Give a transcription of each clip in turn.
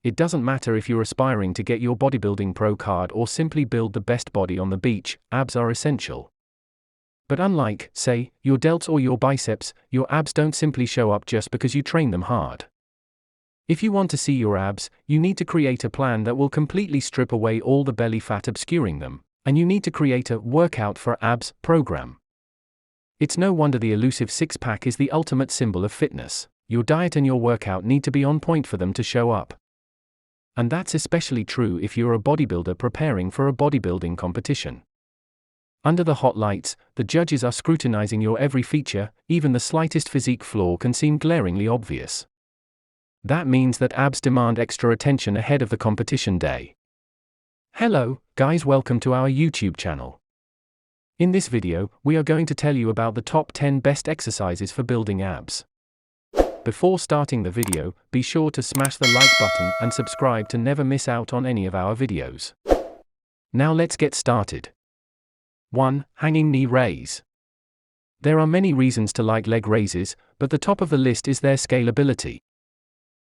It doesn't matter if you're aspiring to get your bodybuilding pro card or simply build the best body on the beach, abs are essential. But unlike, say, your delts or your biceps, your abs don't simply show up just because you train them hard. If you want to see your abs, you need to create a plan that will completely strip away all the belly fat obscuring them, and you need to create a workout for abs program. It's no wonder the elusive six-pack is the ultimate symbol of fitness. Your diet and your workout need to be on point for them to show up. And that's especially true if you're a bodybuilder preparing for a bodybuilding competition. Under the hot lights, the judges are scrutinizing your every feature, even the slightest physique flaw can seem glaringly obvious. That means that abs demand extra attention ahead of the competition day. Hello, guys, welcome to our YouTube channel. In this video, we are going to tell you about the top 10 best exercises for building abs. Before starting the video, be sure to smash the like button and subscribe to never miss out on any of our videos. Now let's get started. 1. Hanging knee raise. There are many reasons to like leg raises, but the top of the list is their scalability.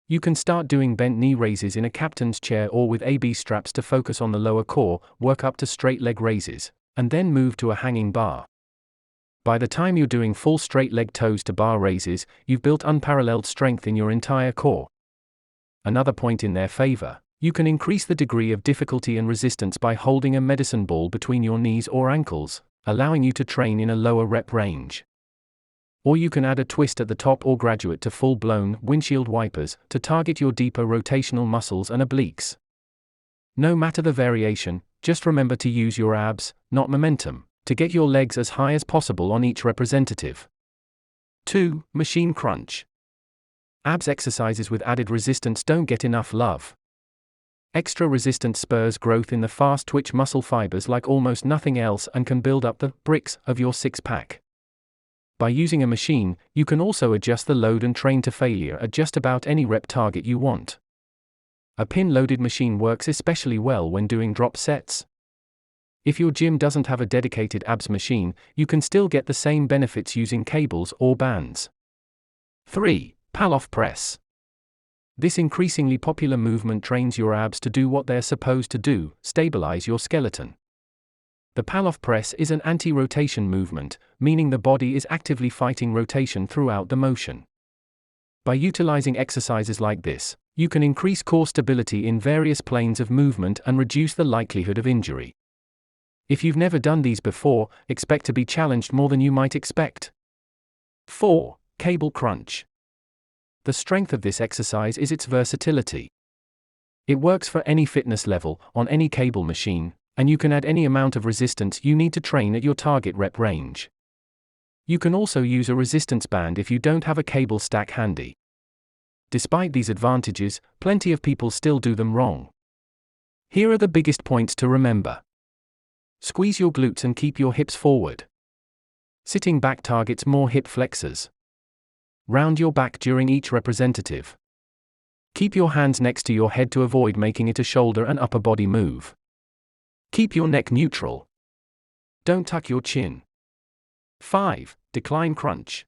You can start doing bent knee raises in a captain's chair or with AB straps to focus on the lower core, work up to straight leg raises, and then move to a hanging bar. By the time you're doing full straight leg toes to bar raises, you've built unparalleled strength in your entire core. Another point in their favor, you can increase the degree of difficulty and resistance by holding a medicine ball between your knees or ankles, allowing you to train in a lower rep range. Or you can add a twist at the top or graduate to full-blown windshield wipers to target your deeper rotational muscles and obliques. No matter the variation, just remember to use your abs, not momentum, to get your legs as high as possible on each representative. 2. Machine crunch. Abs exercises with added resistance don't get enough love. Extra resistance spurs growth in the fast twitch muscle fibers like almost nothing else and can build up the bricks of your six-pack. By using a machine, you can also adjust the load and train to failure at just about any rep target you want. A pin-loaded machine works especially well when doing drop sets. If your gym doesn't have a dedicated abs machine, you can still get the same benefits using cables or bands. 3. Pallof Press. This increasingly popular movement trains your abs to do what they're supposed to do, stabilize your skeleton. The Pallof Press is an anti-rotation movement, meaning the body is actively fighting rotation throughout the motion. By utilizing exercises like this, you can increase core stability in various planes of movement and reduce the likelihood of injury. If you've never done these before, expect to be challenged more than you might expect. 4. Cable crunch. The strength of this exercise is its versatility. It works for any fitness level, on any cable machine, and you can add any amount of resistance you need to train at your target rep range. You can also use a resistance band if you don't have a cable stack handy. Despite these advantages, plenty of people still do them wrong. Here are the biggest points to remember. Squeeze your glutes and keep your hips forward. Sitting back targets more hip flexors. Round your back during each representative. Keep your hands next to your head to avoid making it a shoulder and upper body move. Keep your neck neutral. Don't tuck your chin. 5. Decline crunch.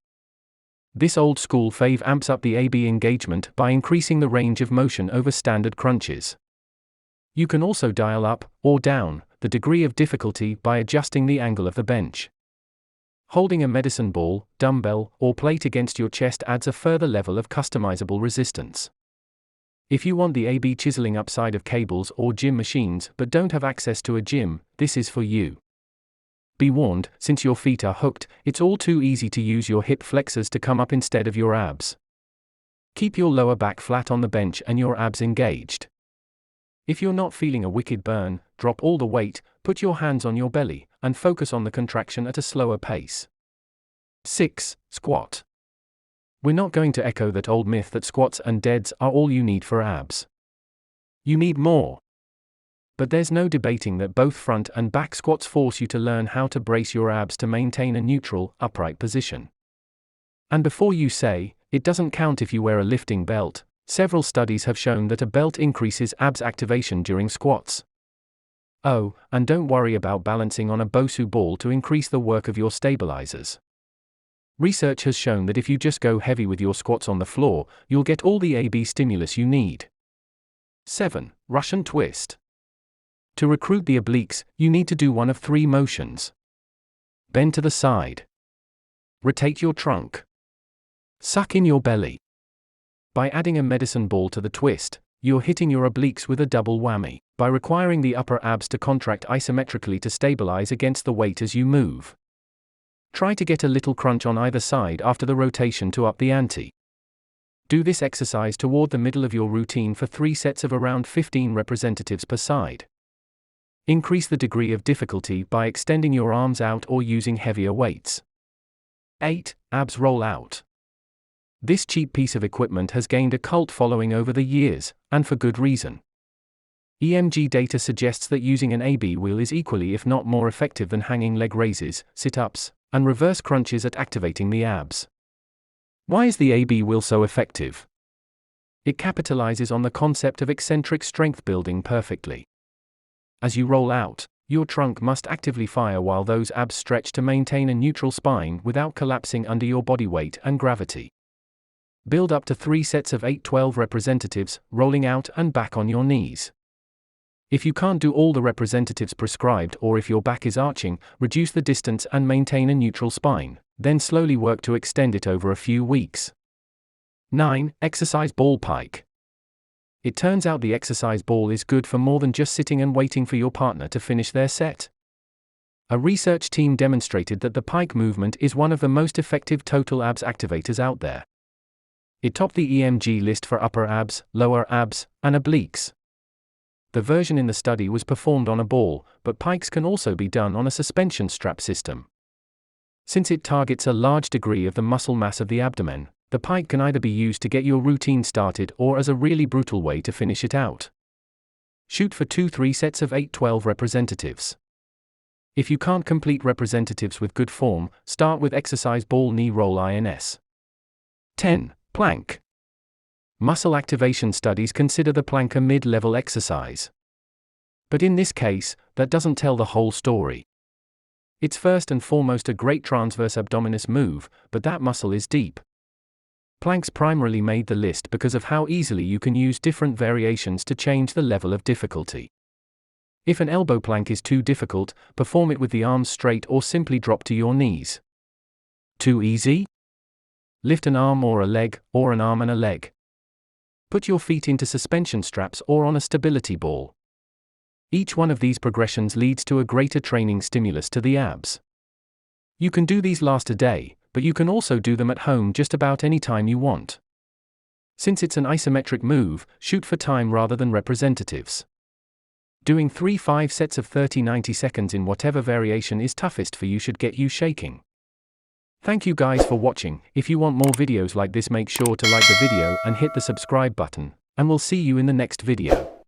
This old school fave amps up the AB engagement by increasing the range of motion over standard crunches. You can also dial up, or down, the degree of difficulty by adjusting the angle of the bench. Holding a medicine ball, dumbbell, or plate against your chest adds a further level of customizable resistance. If you want the AB chiseling upside of cables or gym machines but don't have access to a gym, this is for you. Be warned, since your feet are hooked, it's all too easy to use your hip flexors to come up instead of your abs. Keep your lower back flat on the bench and your abs engaged. If you're not feeling a wicked burn, drop all the weight, put your hands on your belly, and focus on the contraction at a slower pace. 6. Squat. We're not going to echo that old myth that squats and deads are all you need for abs. You need more. But there's no debating that both front and back squats force you to learn how to brace your abs to maintain a neutral, upright position. And before you say, it doesn't count if you wear a lifting belt, several studies have shown that a belt increases abs activation during squats. Oh, and don't worry about balancing on a Bosu ball to increase the work of your stabilizers. Research has shown that if you just go heavy with your squats on the floor, you'll get all the AB stimulus you need. 7. Russian twist. To recruit the obliques, you need to do one of 3 motions. Bend to the side. Rotate your trunk. Suck in your belly. By adding a medicine ball to the twist, you're hitting your obliques with a double whammy, by requiring the upper abs to contract isometrically to stabilize against the weight as you move. Try to get a little crunch on either side after the rotation to up the ante. Do this exercise toward the middle of your routine for 3 sets of around 15 representatives per side. Increase the degree of difficulty by extending your arms out or using heavier weights. 8. Abs roll out. This cheap piece of equipment has gained a cult following over the years, and for good reason. EMG data suggests that using an AB wheel is equally if not more effective than hanging leg raises, sit-ups, and reverse crunches at activating the abs. Why is the AB wheel so effective? It capitalizes on the concept of eccentric strength building perfectly. As you roll out, your trunk must actively fire while those abs stretch to maintain a neutral spine without collapsing under your body weight and gravity. Build up to 3 sets of 8-12 representatives, rolling out and back on your knees. If you can't do all the representatives prescribed or if your back is arching, reduce the distance and maintain a neutral spine, then slowly work to extend it over a few weeks. 9. Exercise ball pike. It turns out the exercise ball is good for more than just sitting and waiting for your partner to finish their set. A research team demonstrated that the pike movement is one of the most effective total abs activators out there. It topped the EMG list for upper abs, lower abs, and obliques. The version in the study was performed on a ball, but pikes can also be done on a suspension strap system. Since it targets a large degree of the muscle mass of the abdomen, the pike can either be used to get your routine started or as a really brutal way to finish it out. Shoot for 2-3 sets of 8-12 representatives. If you can't complete representatives with good form, start with exercise ball knee roll INS. 10. Plank. Muscle activation studies consider the plank a mid-level exercise. But in this case, that doesn't tell the whole story. It's first and foremost a great transverse abdominis move, but that muscle is deep. Planks primarily made the list because of how easily you can use different variations to change the level of difficulty. If an elbow plank is too difficult, perform it with the arms straight or simply drop to your knees. Too easy? Lift an arm or a leg, or an arm and a leg. Put your feet into suspension straps or on a stability ball. Each one of these progressions leads to a greater training stimulus to the abs. You can do these last a day, but you can also do them at home just about any time you want. Since it's an isometric move, shoot for time rather than representatives. Doing 3-5 sets of 30-90 seconds in whatever variation is toughest for you should get you shaking. Thank you guys for watching. If you want more videos like this, make sure to like the video and hit the subscribe button, and we'll see you in the next video.